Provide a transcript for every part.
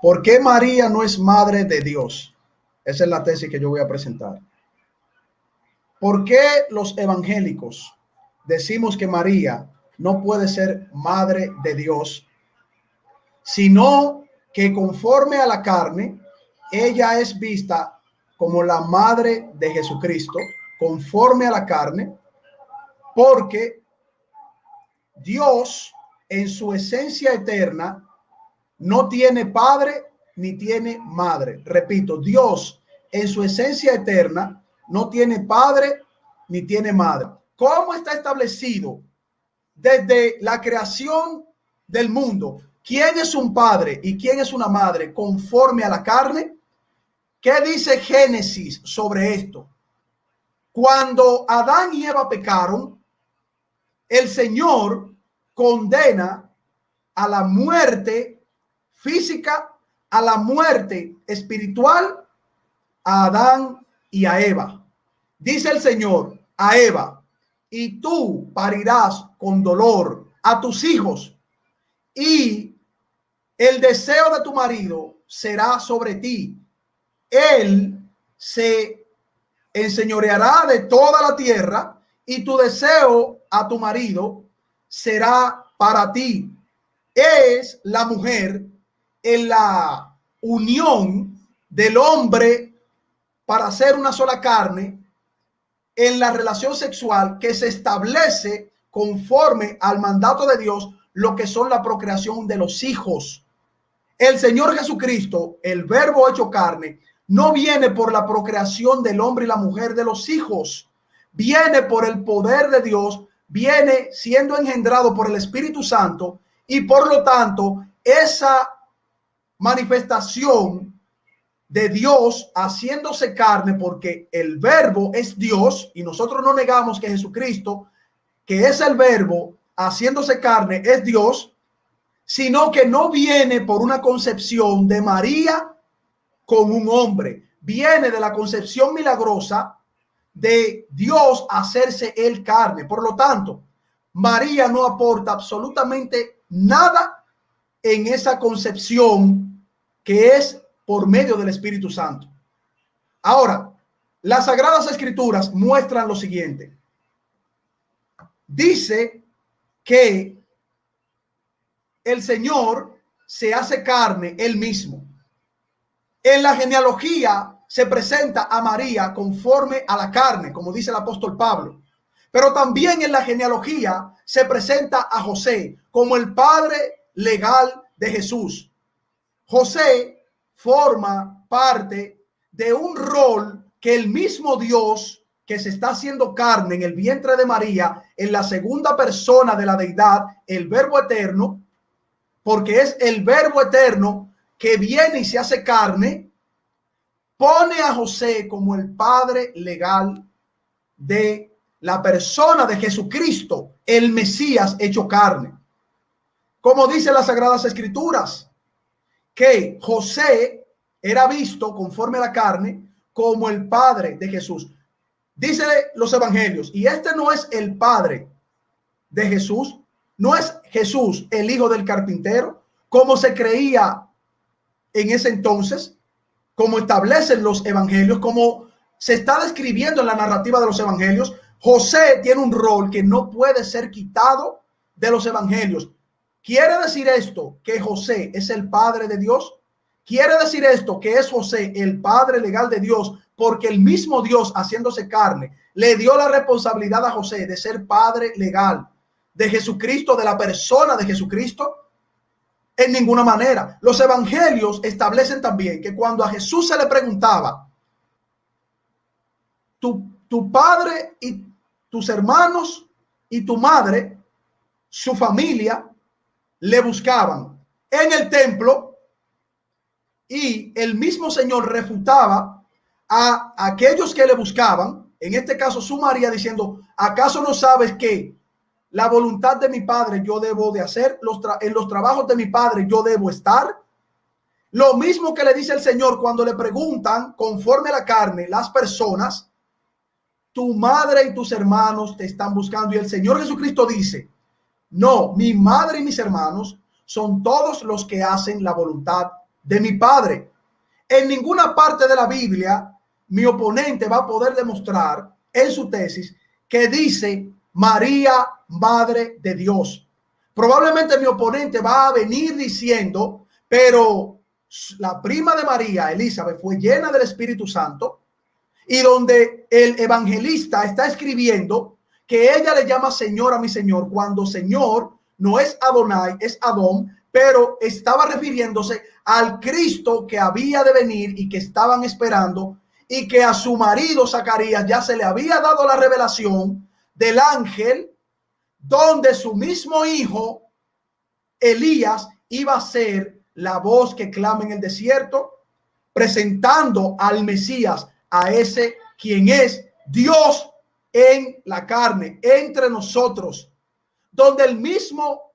¿Por qué María no es madre de Dios? Esa es la tesis que yo voy a presentar. ¿Por qué los evangélicos decimos que María no puede ser madre de Dios, sino que conforme a la carne, ella es vista como la madre de Jesucristo, conforme a la carne, porque Dios en su esencia eterna no tiene padre ni tiene madre? Repito, Dios en su esencia eterna no tiene padre ni tiene madre. ¿Cómo está establecido desde la creación del mundo quién es un padre y quién es una madre conforme a la carne? ¿Qué dice Génesis sobre esto? Cuando Adán y Eva pecaron, el Señor condena a la muerte física, a la muerte espiritual, a Adán y a Eva. Dice el Señor a Eva: y tú parirás con dolor a tus hijos, y el deseo de tu marido será sobre ti. Él se enseñoreará de toda la tierra, y tu deseo a tu marido será para ti. Es la mujer en la unión del hombre para ser una sola carne, en la relación sexual que se establece conforme al mandato de Dios, lo que son la procreación de los hijos. El Señor Jesucristo, el verbo hecho carne, no viene por la procreación del hombre y la mujer de los hijos, viene por el poder de Dios, viene siendo engendrado por el Espíritu Santo, y por lo tanto esa manifestación de Dios haciéndose carne, porque el verbo es Dios, y nosotros no negamos que Jesucristo, que es el verbo haciéndose carne, es Dios, sino que no viene por una concepción de María con un hombre, viene de la concepción milagrosa de Dios hacerse él carne. Por lo tanto, María no aporta absolutamente nada en esa concepción que es por medio del Espíritu Santo. Ahora, las Sagradas Escrituras muestran lo siguiente. Dice que el Señor se hace carne él mismo. En la genealogía se presenta a María conforme a la carne, como dice el apóstol Pablo. Pero también en la genealogía se presenta a José como el padre legal de Jesús. José forma parte de un rol que el mismo Dios, que se está haciendo carne en el vientre de María, en la segunda persona de la deidad, el Verbo eterno, porque es el Verbo eterno que viene y se hace carne, pone a José como el padre legal de la persona de Jesucristo, el Mesías hecho carne. Como dice las Sagradas Escrituras, que José era visto conforme a la carne como el padre de Jesús. Dice los evangelios, y este no es el padre de Jesús, no es Jesús el hijo del carpintero, como se creía en ese entonces, como establecen los evangelios, como se está describiendo en la narrativa de los evangelios. José tiene un rol que no puede ser quitado de los evangelios. ¿Quiere decir esto que José es el padre de Dios? ¿Quiere decir esto que es José el padre legal de Dios porque el mismo Dios, haciéndose carne, le dio la responsabilidad a José de ser padre legal de Jesucristo, de la persona de Jesucristo? En ninguna manera. Los evangelios establecen también que cuando a Jesús se le preguntaba, tu padre y tus hermanos y tu madre, su familia, le buscaban en el templo, y el mismo Señor refutaba a aquellos que le buscaban, en este caso su María, diciendo: ¿acaso no sabes que la voluntad de mi Padre yo debo de hacer, en los trabajos de mi Padre yo debo estar? Lo mismo que le dice el Señor cuando le preguntan conforme a la carne las personas: tu madre y tus hermanos te están buscando. Y el Señor Jesucristo dice: no, mi madre y mis hermanos son todos los que hacen la voluntad de mi Padre. En ninguna parte de la Biblia mi oponente va a poder demostrar en su tesis que dice María, Madre de Dios. Probablemente mi oponente va a venir diciendo, pero la prima de María, Elizabeth, fue llena del Espíritu Santo, y donde el evangelista está escribiendo que ella le llama Señor a mi Señor, cuando Señor no es Adonai, es Adón, pero estaba refiriéndose al Cristo que había de venir y que estaban esperando, y que a su marido Zacarías ya se le había dado la revelación del ángel, donde su mismo hijo Elías iba a ser la voz que clama en el desierto, presentando al Mesías, a ese quien es Dios en la carne, entre nosotros, donde el mismo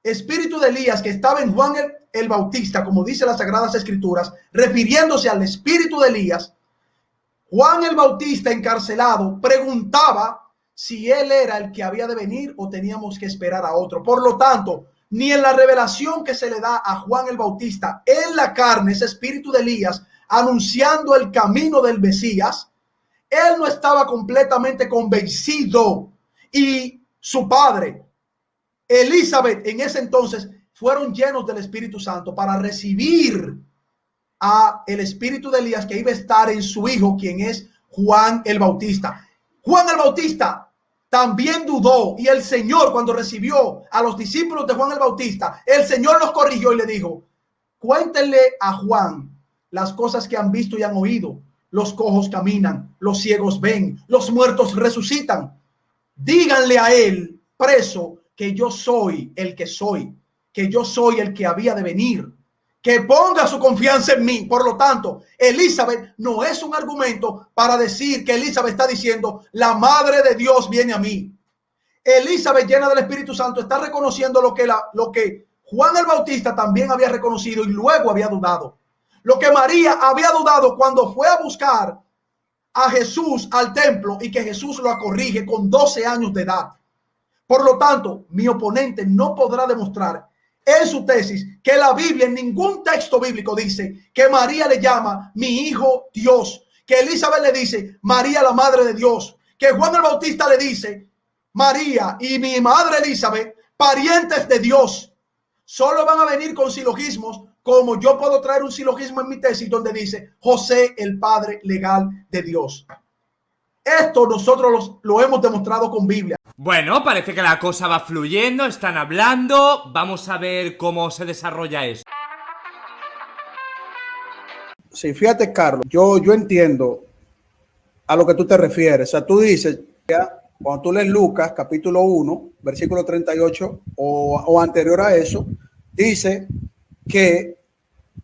espíritu de Elías que estaba en Juan el Bautista, como dice las Sagradas Escrituras, refiriéndose al espíritu de Elías, Juan el Bautista encarcelado preguntaba si él era el que había de venir o teníamos que esperar a otro. Por lo tanto, ni en la revelación que se le da a Juan el Bautista en la carne, ese espíritu de Elías anunciando el camino del Mesías, él no estaba completamente convencido, y su padre Elizabeth en ese entonces fueron llenos del Espíritu Santo para recibir a el espíritu de Elías que iba a estar en su hijo, quien es Juan el Bautista. Juan el Bautista también dudó, y el Señor, cuando recibió a los discípulos de Juan el Bautista, el Señor los corrigió y le dijo: cuéntenle a Juan las cosas que han visto y han oído. Los cojos caminan, los ciegos ven, los muertos resucitan. Díganle a él, preso, que yo soy el que soy, que yo soy el que había de venir, que ponga su confianza en mí. Por lo tanto, Elizabeth no es un argumento para decir que Elizabeth está diciendo la madre de Dios viene a mí. Elizabeth, llena del Espíritu Santo, está reconociendo lo que Juan el Bautista también había reconocido y luego había dudado. Lo que María había dudado cuando fue a buscar a Jesús al templo, y que Jesús lo corrige con 12 años de edad. Por lo tanto, mi oponente no podrá demostrar en su tesis que la Biblia, en ningún texto bíblico, dice que María le llama mi hijo Dios, que Elizabeth le dice María la madre de Dios, que Juan el Bautista le dice María y mi madre Elizabeth parientes de Dios. Solo van a venir con silogismos, como yo puedo traer un silogismo en mi tesis donde dice José el padre legal de Dios. Esto nosotros lo hemos demostrado con Biblia. Bueno, parece que la cosa va fluyendo, están hablando, vamos a ver cómo se desarrolla esto. Sí, fíjate, Carlos, yo entiendo a lo que tú te refieres. O sea, tú dices, ya, cuando tú lees Lucas capítulo 1, versículo 38 o anterior a eso, dice que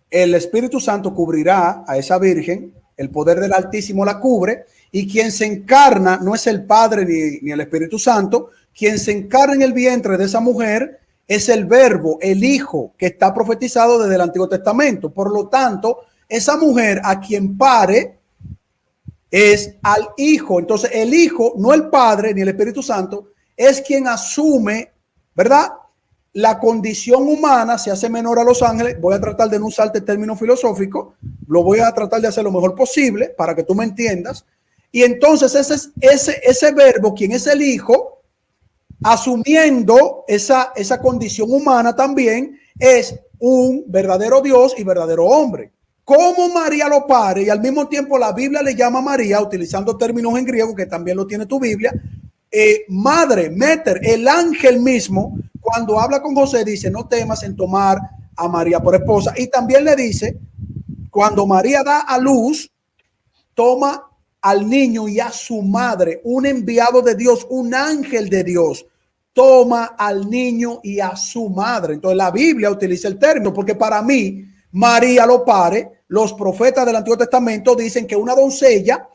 el Espíritu Santo cubrirá a esa virgen, el poder del Altísimo la cubre, y quien se encarna no es el Padre ni el Espíritu Santo, quien se encarna en el vientre de esa mujer es el Verbo, el Hijo, que está profetizado desde el Antiguo Testamento. Por lo tanto, esa mujer a quien pare es al Hijo. Entonces, el Hijo, no el Padre ni el Espíritu Santo, es quien asume, ¿verdad?, la condición humana, se hace menor a los ángeles. Voy a tratar de no usarte términos filosóficos, lo voy a tratar de hacer lo mejor posible para que tú me entiendas. Y entonces ese Verbo, quien es el Hijo, asumiendo esa condición humana también, es un verdadero Dios y verdadero hombre. Como María lo pare, y al mismo tiempo la Biblia le llama a María, utilizando términos en griego que también lo tiene tu Biblia, madre, meter, el ángel mismo, cuando habla con José, dice: no temas en tomar a María por esposa. Y también le dice, cuando María da a luz, toma al niño y a su madre, un enviado de Dios, un ángel de Dios, toma al niño y a su madre. Entonces la Biblia utiliza el término, porque para mí María lo pare. Los profetas del Antiguo Testamento dicen que una doncella,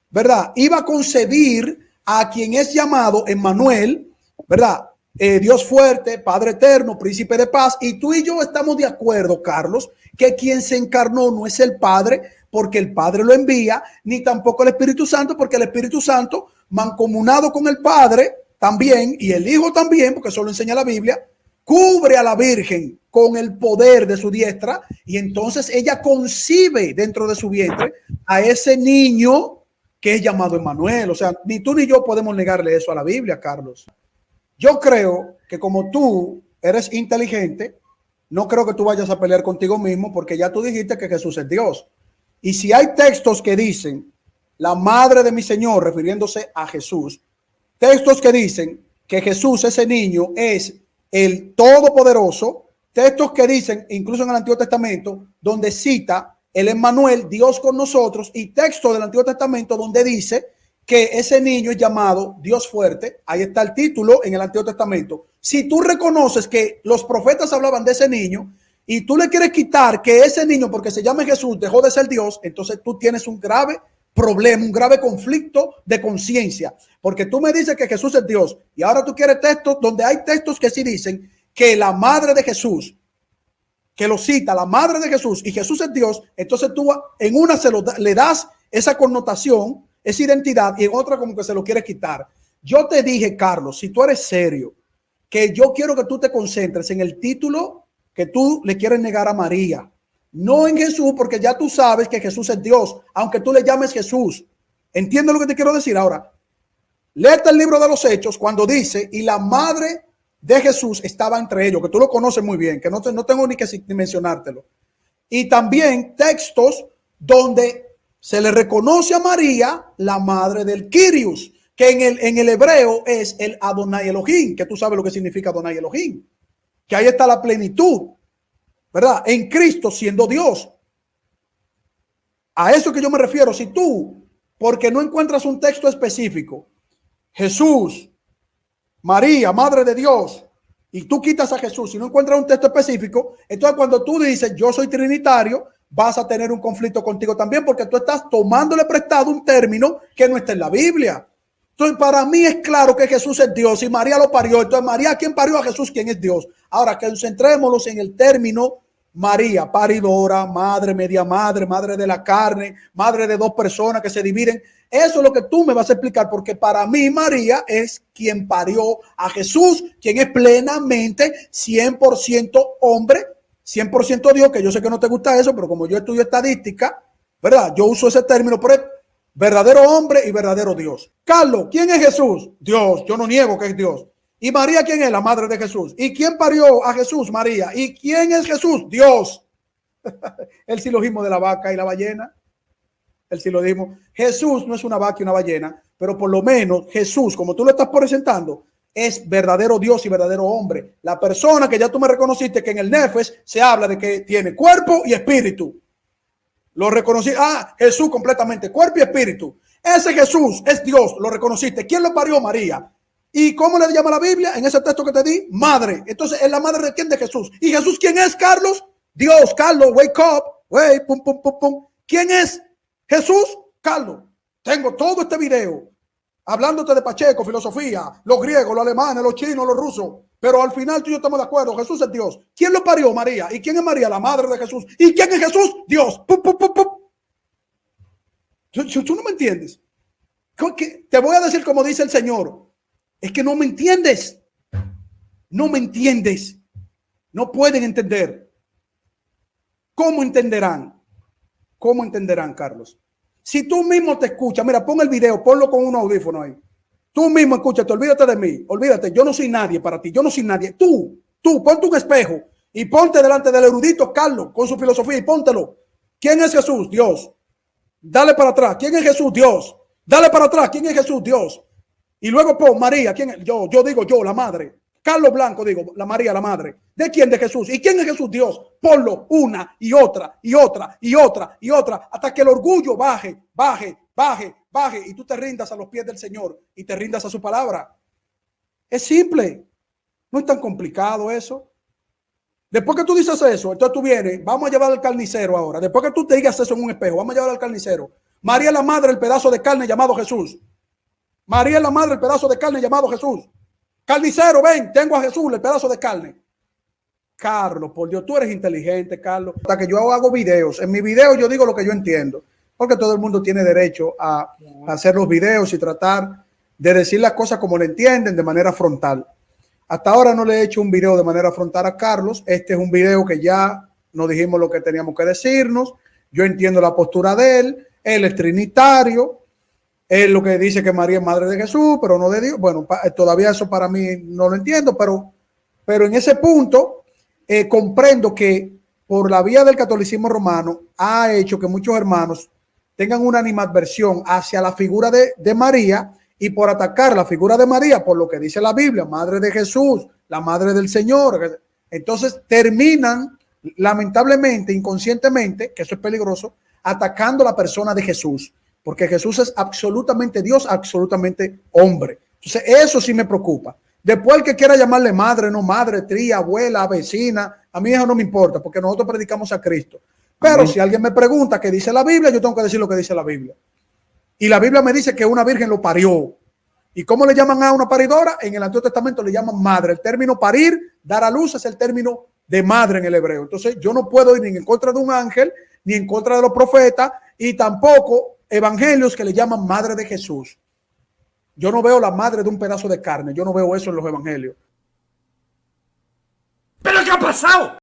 ¿verdad?, iba a concebir a quien es llamado Emmanuel, ¿verdad?, Dios fuerte, Padre eterno, príncipe de paz. Y tú y yo estamos de acuerdo, Carlos, que quien se encarnó no es el Padre, porque el Padre lo envía, ni tampoco el Espíritu Santo, porque el Espíritu Santo, mancomunado con el Padre también, y el Hijo también, porque eso lo enseña la Biblia, cubre a la Virgen con el poder de su diestra y entonces ella concibe dentro de su vientre a ese niño que es llamado Emmanuel. O sea, ni tú ni yo podemos negarle eso a la Biblia, Carlos. Yo creo que como tú eres inteligente, no creo que tú vayas a pelear contigo mismo porque ya tú dijiste que Jesús es Dios. Y si hay textos que dicen la madre de mi Señor, refiriéndose a Jesús, textos que dicen que Jesús, ese niño, es el Todopoderoso, textos que dicen, incluso en el Antiguo Testamento, donde cita el Emmanuel, Dios con nosotros, y texto del Antiguo Testamento donde dice que ese niño es llamado Dios fuerte. Ahí está el título en el Antiguo Testamento. Si tú reconoces que los profetas hablaban de ese niño y tú le quieres quitar que ese niño, porque se llama Jesús, dejó de ser Dios, entonces tú tienes un grave problema, un grave conflicto de conciencia, porque tú me dices que Jesús es Dios y ahora tú quieres textos donde hay textos que sí dicen que la madre de Jesús, que lo cita la madre de Jesús y Jesús es Dios, entonces tú en una le das esa connotación, esa identidad, y en otra como que se lo quieres quitar. Yo te dije, Carlos, si tú eres serio, que yo quiero que tú te concentres en el título que tú le quieres negar a María, no en Jesús, porque ya tú sabes que Jesús es Dios, aunque tú le llames Jesús. ¿Entiendes lo que te quiero decir? Ahora, léete el libro de los Hechos cuando dice, y la madre de Jesús estaba entre ellos, que tú lo conoces muy bien, que no tengo ni que mencionártelo. Y también textos donde se le reconoce a María la madre del Kyrios, que en el hebreo es el Adonai Elohim, que tú sabes lo que significa Adonai Elohim, que ahí está la plenitud, ¿verdad? En Cristo siendo Dios. A eso que yo me refiero. Si tú, porque no encuentras un texto específico, Jesús, María, Madre de Dios, y tú quitas a Jesús y no encuentras un texto específico, entonces cuando tú dices yo soy trinitario, vas a tener un conflicto contigo también, porque tú estás tomándole prestado un término que no está en la Biblia. Entonces, para mí es claro que Jesús es Dios y María lo parió. Entonces, María, ¿quién parió a Jesús? ¿Quién es Dios? Ahora, concentrémonos en el término María, paridora, madre, media madre, madre de la carne, madre de dos personas que se dividen. Eso es lo que tú me vas a explicar, porque para mí María es quien parió a Jesús, quien es plenamente 100% hombre, 100% Dios, que yo sé que no te gusta eso, pero como yo estudio estadística, ¿verdad? Yo uso ese término, pero verdadero hombre y verdadero Dios. Carlos, ¿quién es Jesús? Dios. Yo no niego que es Dios. ¿Y María quién es? La madre de Jesús. ¿Y quién parió a Jesús? María. ¿Y quién es Jesús? Dios. El silogismo de la vaca y la ballena. El silogismo. Jesús no es una vaca y una ballena, pero por lo menos Jesús, como tú lo estás presentando, es verdadero Dios y verdadero hombre. La persona que ya tú me reconociste que en el Nefes se habla de que tiene cuerpo y espíritu. Lo reconocí. Ah, Jesús completamente, cuerpo y espíritu. Ese Jesús es Dios, lo reconociste. ¿Quién lo parió? María. ¿Y cómo le llama la Biblia en ese texto que te di? Madre. Entonces, ¿es la madre de quién? De Jesús. ¿Y Jesús quién es, Carlos? Dios. Carlos, wake up. Wait, pum, pum, pum, pum. ¿Quién es Jesús? Carlos, tengo todo este video hablándote de Pacheco, filosofía, los griegos, los alemanes, los chinos, los rusos. Pero al final tú y yo estamos de acuerdo. Jesús es Dios. ¿Quién lo parió? María. ¿Y quién es María? La madre de Jesús. ¿Y quién es Jesús? Dios. Pum, pum, pum, pum. Tú no me entiendes. Te voy a decir como dice el Señor. Es que no me entiendes. No me entiendes. No pueden entender. ¿Cómo entenderán? ¿Cómo entenderán, Carlos? Si tú mismo te escuchas, mira, pon el video, ponlo con un audífono ahí. Tú mismo escúchate, olvídate de mí, olvídate, yo no soy nadie para ti, yo no soy nadie. Tú, ponte un espejo y ponte delante del erudito Carlos con su filosofía y póntelo. ¿Quién es Jesús? Dios. Dale para atrás. ¿Quién es Jesús? Dios. Dale para atrás. ¿Quién es Jesús? Dios. Y luego pon María. ¿Quién es? Yo digo yo, la madre. Carlos Blanco, digo, la María, la madre. ¿De quién? De Jesús. ¿Y quién es Jesús? Dios. Ponlo una y otra y otra y otra y otra hasta que el orgullo baje, y tú te rindas a los pies del Señor y te rindas a su palabra. Es simple. No es tan complicado eso. Después que tú dices eso, entonces tú vienes, vamos a llevar al carnicero ahora. Después que tú te digas eso en un espejo, vamos a llevar al carnicero. María es la madre, el pedazo de carne llamado Jesús. María es la madre, el pedazo de carne llamado Jesús. Carnicero, ven, tengo a Jesús, el pedazo de carne. Carlos, por Dios, tú eres inteligente, Carlos. Hasta que yo hago videos. En mi video yo digo lo que yo entiendo. Porque todo el mundo tiene derecho a hacer los videos y tratar de decir las cosas como le entienden de manera frontal. Hasta ahora no le he hecho un video de manera frontal a Carlos. Este es un video que ya nos dijimos lo que teníamos que decirnos. Yo entiendo la postura de él. Él es trinitario. Él lo que dice que María es madre de Jesús, pero no de Dios. Bueno, todavía eso para mí no lo entiendo, pero en ese punto comprendo que por la vía del catolicismo romano ha hecho que muchos hermanos tengan una animadversión hacia la figura de María, y por atacar la figura de María, por lo que dice la Biblia, madre de Jesús, la madre del Señor, entonces terminan lamentablemente, inconscientemente, que eso es peligroso, atacando la persona de Jesús, porque Jesús es absolutamente Dios, absolutamente hombre. Entonces eso sí me preocupa. Después el que quiera llamarle madre, no madre, tía, abuela, vecina, a mí eso no me importa, porque nosotros predicamos a Cristo. Pero si alguien me pregunta qué dice la Biblia, yo tengo que decir lo que dice la Biblia. Y la Biblia me dice que una virgen lo parió. ¿Y cómo le llaman a una paridora? En el Antiguo Testamento le llaman madre. El término parir, dar a luz, es el término de madre en el hebreo. Entonces yo no puedo ir ni en contra de un ángel, ni en contra de los profetas, y tampoco evangelios que le llaman madre de Jesús. Yo no veo la madre de un pedazo de carne. Yo no veo eso en los evangelios. ¿Pero qué ha pasado?